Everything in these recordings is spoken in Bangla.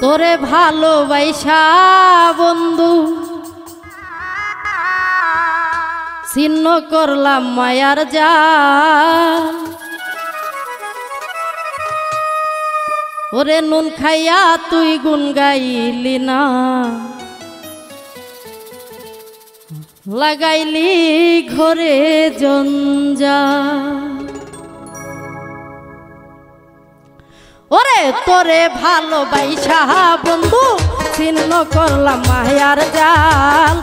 তোরে ভালোবাসা বন্ধু ছিন্ন করলাম মায়ার জাল। ওরে নুন খাইয়া তুই গুন গাইলি না, লাগাইলি ঘরে জঞ্জাল। ওরে তোরে ভালোবাসা বন্ধু ছিন্ন করলাম মায়ার জাল।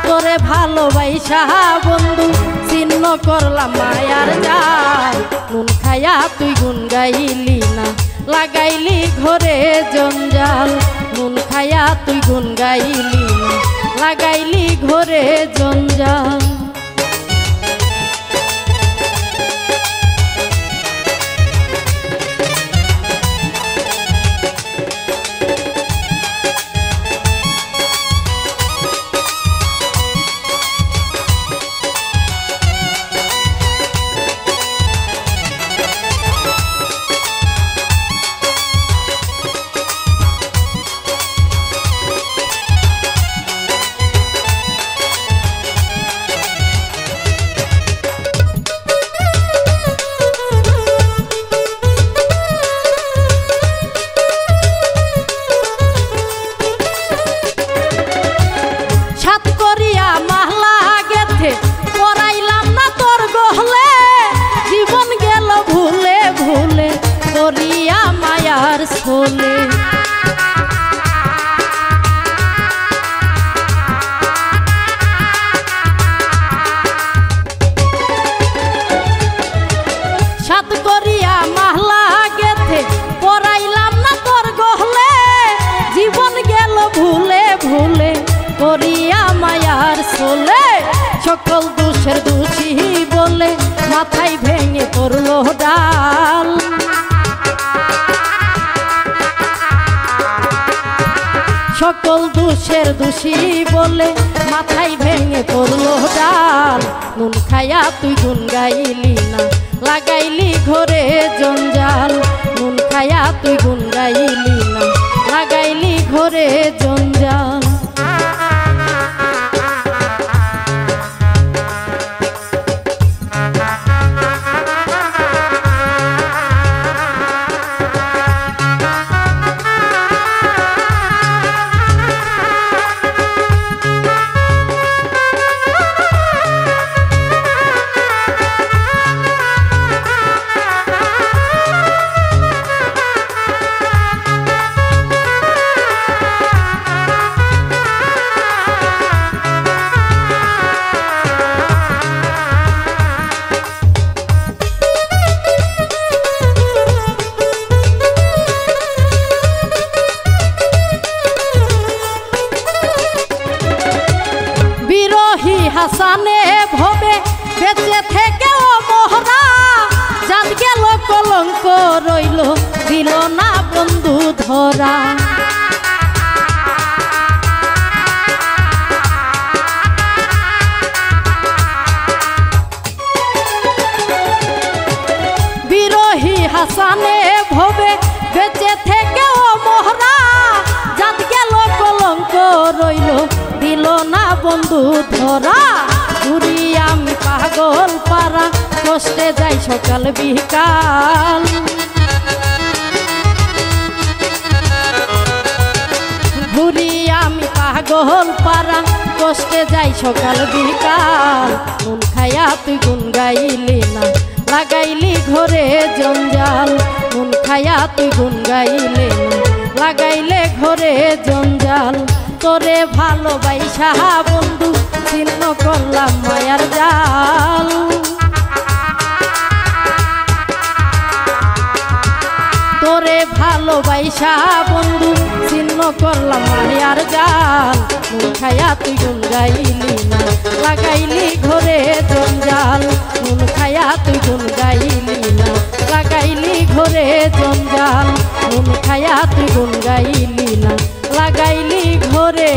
তোরে ভালোবাসা বন্ধু ছিন্ন করলাম মায়ার জাল। নুন খাইয়া তুই গুন গাইলি না, লাগাইলি ঘরে জঞ্জাল। নুন খাইয়া তুই গুন গাইলি না, লাগাইলি ঘরে জঞ্জাল। ছোলে সাত করিয়া মাহলা গেথে পড়াইলাম না তোর গহলে। জীবন গেল ভুলে ভুলে করিয়া মায়ার ছোলে। সকল দোষের দোষী বলে মাথায় ভেঙে পড়লো ডাল। সকল দোষের দোষী বলে মাথায় ভেঙে পড়লো ডাল। নুন খাইয়া তুই গুন গাইলি না, লাগাইলি ঘরে জঞ্জাল। নুন খাইয়া তুই গুন গাইলি না, লাগাইলি ঘরে জঞ্জাল। হাসানে ভবে বেঁচে থেকে ও মোহরা। জাত গেল কলঙ্ক রইল দিল না বন্ধু ধরা। বিরোহী হাসানে ভবে বেঁচে থেকে ও মোহরা। জাত গেল কলঙ্ক রইল দিল না বন্ধু ধরা। ঘুরি আমি পাগল পারা কষ্টে যাই সকাল বিকাল। ঘুরি আমি পাগল পারা কষ্টে যাই সকাল বিকাল। নুন খাইয়া তুই গুন গাইলি না, লাগাইলি ঘরে জঞ্জাল। নুন খাইয়া তুই গুন গাইলি না, লাগাইলে ঘরে জঞ্জাল। তোরে ভালোবাসা বন্ধু ছিন্ন করলাম মায়ার জাল। তোরে ভালোবাসা বন্ধু ছিন্ন করলাম মায়ার জাল। নুন খাইয়া তুই গুন গাইলি না, লাগাইলি ঘরে জঞ্জাল। নুন খাইয়া তুই গুন গাইলি না, লাগাইলি ঘরে জঞ্জাল। নুন খাইয়া তুই গুন গাইলি না, লাগাইলি ঘরে